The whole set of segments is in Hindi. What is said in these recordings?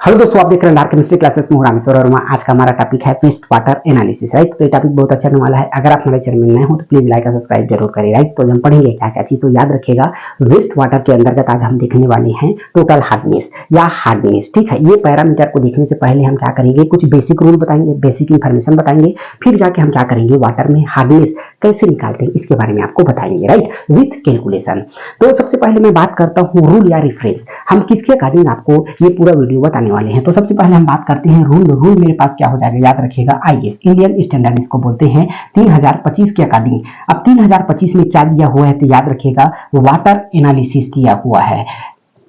हेलो दोस्तों, आप देख रहे हैं डार्क केमिस्ट्री क्लासेस में रामेश्वर वर्मा। आज का हमारा टॉपिक है वेस्ट वाटर एनालिसिस, राइट। तो ये टॉपिक बहुत अच्छा होने वाला है। अगर आप हमारे चैनल में नए हो तो प्लीज लाइक और सब्सक्राइब जरूर करें, राइट। तो हम पढ़ेंगे क्या क्या चीज, तो याद रखिएगा वेस्ट वाटर के अंतर्गत आज हम देखने वाले हैं टोटल हार्डनेस या हार्डनेस, ठीक है। ये पैरामीटर को देखने से पहले हम क्या करेंगे, कुछ बेसिक रूल बताएंगे, बेसिक इंफॉर्मेशन बताएंगे, फिर जाके हम क्या करेंगे वाटर में हार्डनेस कैसे निकालते हैं इसके बारे में आपको बताएंगे, राइट, विथ कैलकुलेशन। तो सबसे पहले मैं बात करता हूँ रूल या रेफरेंस, हम किसके अकॉर्डिंग आपको ये पूरा वीडियो बताने वाले हैं। तो सबसे पहले हम बात करते हैं रूल मेरे पास क्या हो जाएगा, याद रखिएगा आईएस इंडियन स्टैंडर्ड इसको बोलते हैं 3025 के अकॉर्डिंग। अब 3025 में क्या दिया हुआ है, तो याद रखिएगा वाटर एनालिसिस दिया हुआ है,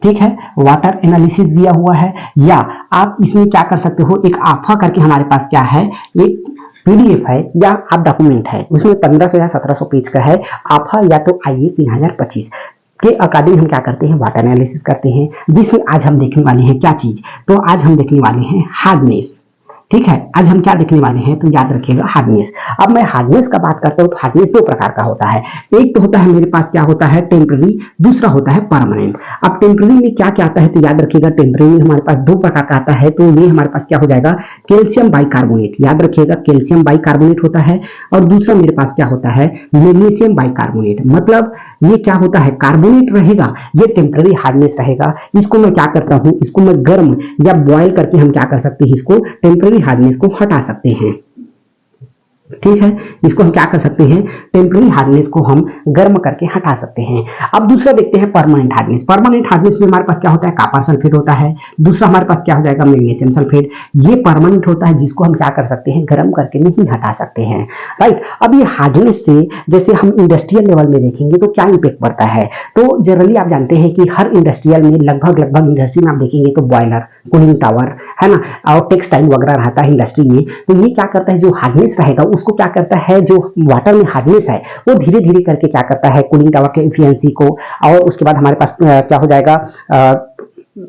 ठीक है। वाटर एनालिसिस दिया हुआ है, या आप इसमें क्या कर सकते हो, एक आफा करके हमारे पास क्या है, एक पीडीएफ है या आप डॉक्यूमेंट है, उसमें 1500 या 1700 पेज का है आफा या तो आईएस 3025 के अकॉर्डिंग हम क्या करते हैं वाटर एनालिसिस करते हैं, जिसमें आज हम देखने वाले हैं क्या चीज, तो आज हम देखने वाले हैं हार्डनेस, ठीक है। आज हम क्या देखने वाले हैं, तो याद रखिएगा हार्डनेस। अब मैं हार्डनेस का बात करता हूं तो हार्डनेस दो प्रकार का होता है, एक तो होता है मेरे पास क्या होता है टेम्पररी, दूसरा होता है परमानेंट। अब टेम्पररी में क्या क्या आता है, तो याद रखिएगा टेम्पररी में हमारे पास दो प्रकार का आता है, तो ये हमारे पास क्या हो जाएगा कैल्शियम बाइकार्बोनेट, याद रखिएगा कैल्शियम बाइकार्बोनेट होता है, और दूसरा मेरे पास क्या होता है मैग्नीशियम बाइकार्बोनेट। मतलब ये क्या होता है कार्बोनेट रहेगा, ये टेम्पररी हार्डनेस रहेगा। इसको मैं क्या करता हूं, इसको मैं गर्म या बॉयल करके हम क्या कर सकते हैं, इसको टेम्पररी हार्डनेस को हटा सकते हैं, ठीक है। इसको हम क्या कर सकते हैं टेम्पररी हार्डनेस को हम गर्म करके हटा सकते हैं। अब दूसरा देखते हैं परमानेंट हार्डनेस। परमानेंट हार्डनेस में हमारे पास क्या होता है कॉपर सल्फेट होता है, दूसरा हमारे पास क्या हो जाएगा मैग्नीशियम सल्फेट। ये परमानेंट होता है जिसको हम क्या कर सकते हैं गर्म करके नहीं हटा सकते हैं, राइट। अब ये हार्डनेस से जैसे हम इंडस्ट्रियल लेवल में देखेंगे तो क्या इंपैक्ट पड़ता है, तो जनरली आप जानते हैं कि हर इंडस्ट्रियल में लगभग इंडस्ट्री में आप देखेंगे तो बॉयलर, कूलिंग टावर है ना, और टेक्सटाइल वगैरह रहता है इंडस्ट्री में। तो ये क्या करता है जो हार्डनेस रहेगा उसको क्या करता है, जो वाटर में हार्डनेस है वो धीरे धीरे करके क्या करता है कूलिंग टावर के एफिशिएंसी को, और उसके बाद हमारे पास क्या हो जाएगा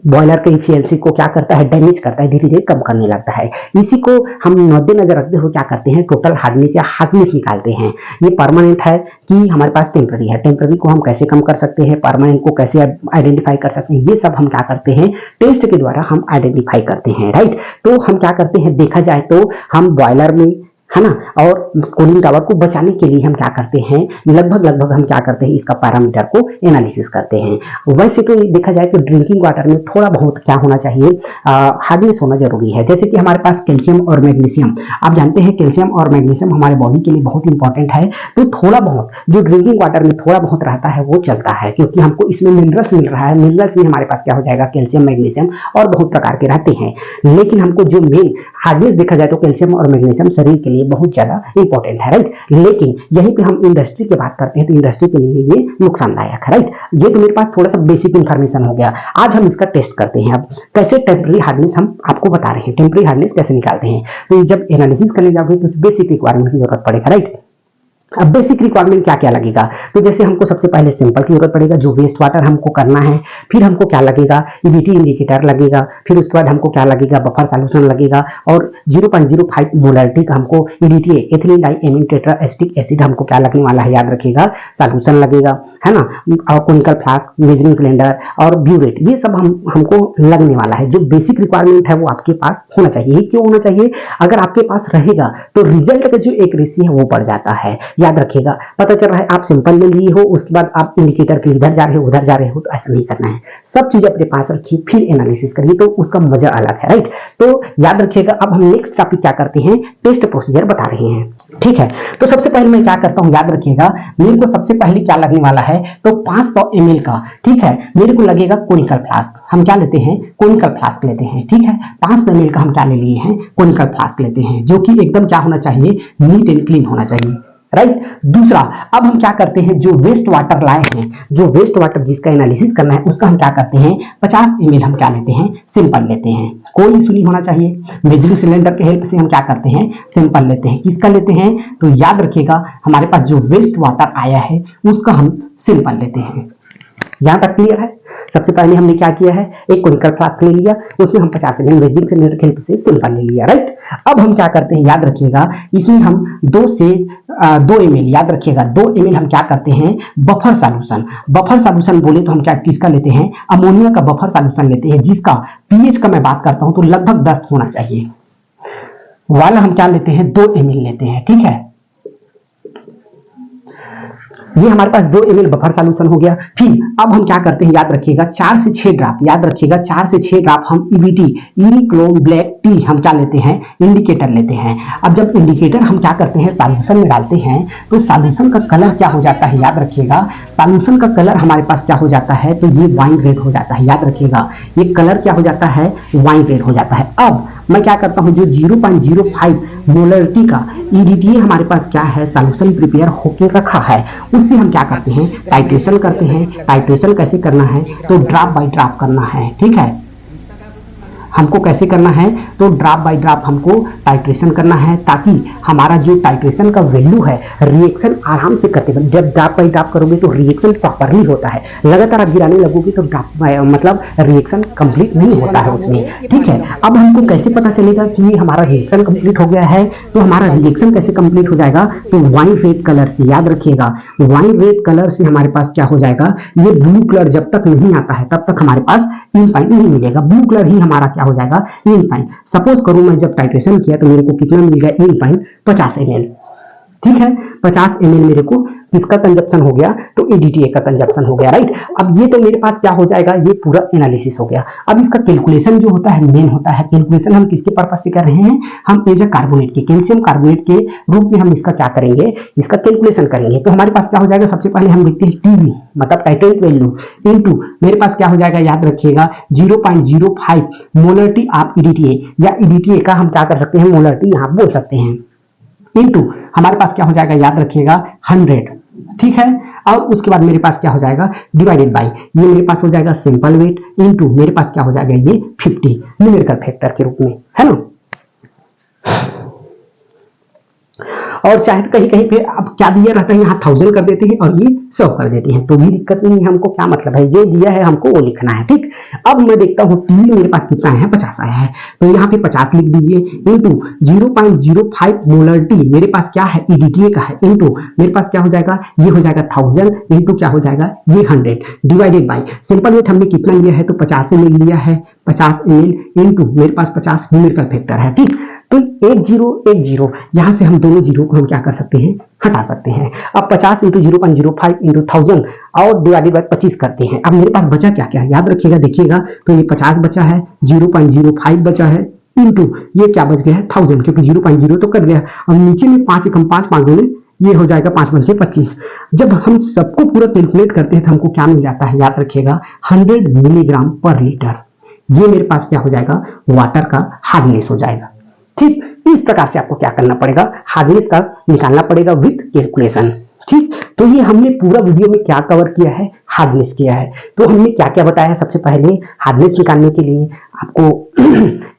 बॉयलर के एफिशिएंसी को क्या करता है डैमेज करता है, धीरे धीरे कम करने लगता है। इसी को हम मद्देनजर रखते हुए क्या करते हैं टोटल हार्डनेस या हार्डनेस निकालते हैं। ये परमानेंट है कि हमारे पास टेम्पररी है, टेम्पररी को हम कैसे कम कर सकते हैं, परमानेंट को कैसे आइडेंटिफाई कर सकते हैं, ये सब हम क्या करते हैं टेस्ट के द्वारा हम आइडेंटिफाई करते हैं, राइट। तो हम क्या करते हैं देखा जाए तो हम बॉयलर में है ना और कूलिंग टावर को बचाने के लिए हम क्या करते हैं लगभग हम क्या करते हैं इसका पैरामीटर को एनालिसिस करते हैं। वैसे तो देखा जाए तो ड्रिंकिंग वाटर में थोड़ा बहुत क्या होना चाहिए हार्डनेस होना जरूरी है। जैसे कि हमारे पास कैल्शियम और मैग्नीशियम, आप जानते हैं कैल्शियम और मैग्नीशियम हमारे बॉडी के लिए बहुत इंपॉर्टेंट है, तो थोड़ा बहुत जो ड्रिंकिंग वाटर में थोड़ा बहुत रहता है वो चलता है, क्योंकि हमको इसमें मिनरल्स मिल रहा है। मिनरल्स में हमारे पास क्या हो जाएगा कैल्शियम मैग्नीशियम और बहुत प्रकार के रहते हैं, लेकिन हमको जो मेन हार्डनेस देखा जाए तो कैल्शियम और मैग्नीशियम शरीर के लिए बहुत ज्यादा इंपॉर्टेंट है, राइट। लेकिन यहीं पे हम इंडस्ट्री की बात करते हैं तो इंडस्ट्री के लिए ये नुकसानदायक है, राइट। ये तो मेरे पास थोड़ा सा बेसिक इंफॉर्मेशन हो गया। आज हम इसका टेस्ट करते हैं। अब कैसे टेम्पररी हार्डनेस हम आपको बता रहे हैं, टेम्पररी हार्डनेस कैसे निकालते हैं। तो जब एनालिसिस करने जाओगे तो बेसिक रिक्वायरमेंट की जरूरत पड़ेगा, राइट। अब बेसिक रिक्वायरमेंट क्या क्या लगेगा, तो जैसे हमको सबसे पहले सिंपल की जरूरत पड़ेगा जो वेस्ट वाटर हमको करना है, फिर हमको क्या लगेगा ईबीटी इंडिकेटर लगेगा, फिर उसके बाद हमको क्या लगेगा बफर सॉल्यूशन लगेगा, और 0.05 मोलरिटी का हमको ईडीटी एथिलीन डाइएमीन टेट्राएसिटिक एसिड हमको क्या लगने वाला है याद रखिएगा सॉल्यूशन लगेगा, है ना। और कोनिकल फ्लास्क, मेजरिंग सिलेंडर और ब्यूरेट, ये सब हमको लगने वाला है। जो बेसिक रिक्वायरमेंट है वो आपके पास होना चाहिए। क्यों होना चाहिए, अगर आपके पास रहेगा तो रिजल्ट का जो एक्यूरेसी है वो बढ़ जाता है। याद रखिएगा पता चल रहा है आप सिंपल ले लिए हो, उसके बाद आप इंडिकेटर के इधर जा रहे हो उधर जा रहे हो, तो ऐसा नहीं करना है। सब चीज अपने पास रखिए फिर एनालिसिस करिए, तो उसका मजा अलग है, राइट। तो याद रखिएगा। अब हम नेक्स्ट टॉपिक क्या करते हैं टेस्ट प्रोसीजर बता रहे हैं, ठीक है। तो सबसे पहले मैं क्या करता हूं याद रखिएगा, मेरे को सबसे पहले क्या लगने वाला है तो 500 ml का, ठीक है, मेरे को लगेगा कोनिकल फ्लास्क। हम क्या लेते हैं कोनिकल फ्लास्क लेते हैं, ठीक है। 500 ml का हम क्या ले लिए हैं कोनिकल फ्लास्क लेते हैं, जो कि एकदम क्या होना चाहिए नीट एंड क्लीन होना चाहिए, राइट। दूसरा अब हम क्या करते हैं जो वेस्ट वाटर लाए हैं, जो वेस्ट वाटर जिसका एनालिसिस करना है उसका हम क्या करते हैं 50 ml हम क्या लेते हैं सिंपल लेते हैं, कोई इशू नहीं होना चाहिए। मेजरिंग सिलेंडर के हेल्प से हम क्या करते हैं सिंपल लेते हैं। किसका लेते हैं, तो याद रखिएगा हमारे पास जो वेस्ट वाटर आया है उसका हम सिंपल लेते हैं। यहां तक क्लियर है। सबसे पहले हमने क्या किया है, एक कोनिकल फ्लास्क ले लिया, उसमें हम 50 ml वेजिंग सेनेटर की हेल्प से सिंपल ले लिया, राइट। अब हम क्या करते हैं, याद रखिएगा, इसमें हम 2 ml, याद रखिएगा 2 ml हम क्या करते हैं, बफर सॉल्यूशन। बफर सॉल्यूशन बोले तो हम क्या किसका लेते हैं, अमोनिया का बफर सॉल्यूशन लेते हैं, जिसका पीएच का मैं बात करता हूं तो लगभग 10 होना चाहिए वाला हम क्या लेते हैं, 2 ml लेते हैं, ठीक है। ये हमारे पास 2 ml बफर सॉल्यूशन हो गया। फिर अब हम क्या करते हैं, याद रखिएगा 4 से 6 ड्रॉप, याद रखिएगा 4 से 6 ड्रॉप हम ईबीटी, यूनिक्रोम ब्लैक टी हम क्या लेते हैं, इंडिकेटर लेते हैं। अब जब इंडिकेटर हम क्या करते हैं, सॉल्यूशन में डालते हैं तो सॉल्यूशन का कलर क्या हो जाता है, याद रखिएगा सॉल्यूशन का कलर हमारे पास क्या हो जाता है, तो ये वाइन रेड हो जाता है, याद रखिएगा ये कलर क्या हो जाता है, वाइन रेड हो जाता है। अब मैं क्या करता हूं, जो 0.05 मोलरिटी का ईडीटीए हमारे पास क्या है, सॉल्यूशन प्रिपेयर होके रखा है, उससे हम क्या करते हैं, टाइट्रेशन करते हैं। टाइट्रेशन कैसे करना है, तो ड्रॉप बाय ड्रॉप करना है, ठीक है। हमको कैसे करना है, तो ड्रॉप बाय ड्रॉप हमको टाइट्रेशन करना है, ताकि हमारा जो टाइट्रेशन का वैल्यू है, रिएक्शन आराम से करते, जब ड्रॉप बाय ड्रॉप करोगे तो रिएक्शन प्रॉपरली होता है, लगातार आप गिराने लगोगे तो ड्रॉप मतलब रिएक्शन कंप्लीट नहीं होता है उसमें, ठीक है। अब हमको कैसे पता चलेगा कि हमारा रिएक्शन कंप्लीट हो गया है, तो हमारा रिएक्शन कैसे कंप्लीट हो जाएगा, तो वाइन रेड कलर से, याद रखिएगा वाइन रेड कलर से हमारे पास क्या हो जाएगा, ये ब्लू कलर जब तक नहीं आता है तब तक हमारे पास इन पॉइंट नहीं मिलेगा, ब्लू कलर ही हमारा क्या हो जाएगा, इन पॉइंट। सपोज करूं मैं जब टाइट्रेशन किया तो मेरे को कितना मिल गया, इन पॉइंट 50 ml, ठीक है। 50 ml मेरे को किसका कंजप्शन हो गया, तो एडीटीए का कंजप्शन हो गया, राइट। अब ये तो मेरे पास क्या हो जाएगा, ये पूरा एनालिसिस हो गया। अब इसका कैलकुलेशन जो होता है, मेन होता है कैलकुलेशन हम किसके पर्पस से कर रहे हैं, हम एज अ कार्बोनेट के, कैल्शियम कार्बोनेट के रूप में हम इसका क्या करेंगे, इसका कैलकुलेशन करेंगे। तो हमारे पास क्या हो जाएगा, सबसे पहले हम देखते हैं टीवी मतलब टाइट्रेट वैल्यू इनटू मेरे पास क्या हो जाएगा, याद रखिएगा 0.05 मोलरिटी ऑफ ईडीटीए, या ईडीटीए का हम क्या कर सकते हैं, मोलरिटी यहां बोल सकते हैं, इनटू हमारे पास क्या हो जाएगा, याद रखिएगा 100, ठीक है। और उसके बाद मेरे पास क्या हो जाएगा, डिवाइडेड बाय ये मेरे पास हो जाएगा सिंपल वेट, इनटू मेरे पास क्या हो जाएगा, ये 50 न्यूमेरिकल फैक्टर के रूप में, है ना। और शायद कहीं कहीं पे अब क्या दिया रहता है, यहाँ 1000 कर देते हैं और ये 100 कर देते हैं, तो भी दिक्कत नहीं है, हमको क्या मतलब है, जो दिया है हमको वो लिखना है, ठीक। अब मैं देखता हूँ टीवी मेरे पास कितना है, 50 आया है, तो यहाँ पे 50 लिख दीजिए, इनटू 0.05 मोलरिटी मेरे पास क्या है, ईडीटीए का है, इनटू मेरे पास क्या हो जाएगा, ये हो जाएगा 1000, इनटू क्या हो जाएगा, ये 100, डिवाइडेड बाय सिंपल वेट हमने कितना लिया है, तो 50 ml लिया है, 50 ml इनटू मेरे पास 50 न्यूमेरिकल फैक्टर है, ठीक। तो 10 यहां से हम दोनों जीरो को हम क्या कर सकते हैं, हटा सकते हैं। अब 50 इंटू 0.05 इंटू 1000 और डिवाइडेड बाय 25 करते हैं। अब मेरे पास बचा क्या क्या, याद रखिएगा, देखिएगा तो ये 50 बचा है, 0.05 बचा है, इंटू ये क्या बच गया है 1000, क्योंकि 0.0 तो कर गया। अब नीचे में 5 कम 5 5 में ये हो जाएगा 5 5 25। जब हम सबको पूरा कैलकुलेट करते हैं तो हमको क्या मिल जाता है, याद रखिएगा 100 मिलीग्राम पर लीटर। ये मेरे पास क्या हो जाएगा, वाटर का हार्डनेस हो जाएगा, ठीक। इस प्रकार से आपको क्या करना पड़ेगा, हार्डनेस का निकालना पड़ेगा विद कैलकुलेशन, ठीक। तो ये हमने पूरा वीडियो में क्या कवर किया है, हार्डनेस किया है। तो हमने क्या क्या बताया है, सबसे पहले हार्डनेस निकालने के लिए आपको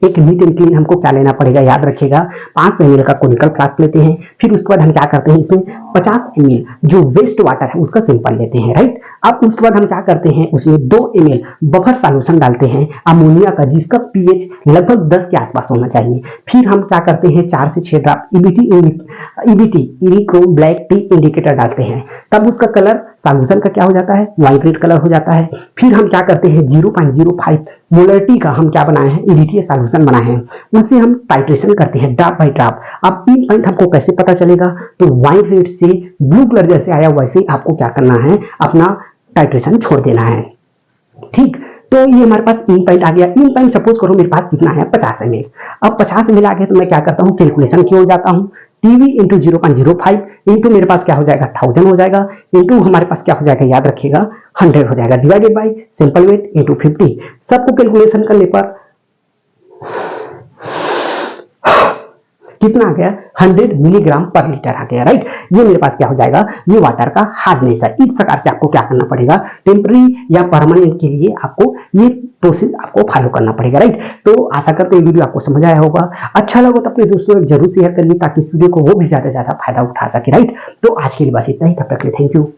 एक नीट एंड क्लीन हमको क्या लेना पड़ेगा, याद रखिएगा 500 ml का कोनिकल फ्लास्क लेते हैं। फिर उसके बाद हम क्या करते हैं, इसमें 50 ml जो वेस्ट वाटर है उसका सैंपल लेते हैं, राइट। अब उसके बाद हम क्या करते हैं, उसमें 2 ml बफर सॉल्यूशन डालते हैं अमोनिया का, जिसका पीएच लगभग 10 के आसपास होना चाहिए। फिर हम क्या करते हैं, 4 से 6 ड्रॉप ईबीटी यूनिक्रोम ब्लैक टी इंडिकेटर डालते हैं, तब उसका कलर सॉल्यूशन का क्या हो जाता है, वाइट रेड कलर हो जाता है। फिर हम क्या करते हैं, 0.05 मोलरिटी का हम क्या बनाए हैं, ईडीटीए सॉल्यूशन बनाए हैं, उससे हम टाइट्रेशन करते हैं ड्रॉप बाय ड्रॉप। अब इन पॉइंट हमको कैसे पता चलेगा, तो वाइट रेड से ब्लू कलर जैसे आया वैसे आपको क्या करना है, अपना टाइट्रेशन छोड़ देना है, ठीक। तो ये हमारे पास इन पॉइंट आ गया। इन पॉइंट सपोज करो मेरे पास कितना है, 50 ml। अब 50 ml आ गया तो मैं क्या करता हूँ, कैलकुलेशन की ओर जाता हूँ, टीवी इंटू 0.05 इंटू मेरे पास क्या हो जाएगा 1000 हो जाएगा, इंटू हमारे पास क्या हो जाएगा, याद रखिएगा 100 हो जाएगा, divided by simple weight into 50। सबको कैलकुलेशन करने पर कितना आ गया, 100 मिलीग्राम पर लीटर आ गया, राइट। ये मेरे पास क्या हो जाएगा, ये वाटर का हार्डनेस है। इस प्रकार से आपको क्या करना पड़ेगा, टेम्पररी या परमानेंट के लिए आपको ये प्रोसेस आपको फॉलो करना पड़ेगा, राइट। तो आशा करते हैं वीडियो आपको समझ आया होगा। अच्छा लगा तो अपने दोस्तों जरूर शेयर करिए, ताकि इस वीडियो को वो भी ज्यादा फायदा उठा सके, राइट। तो आज के लिए बस इतना ही, तब तक के लिए थैंक यू।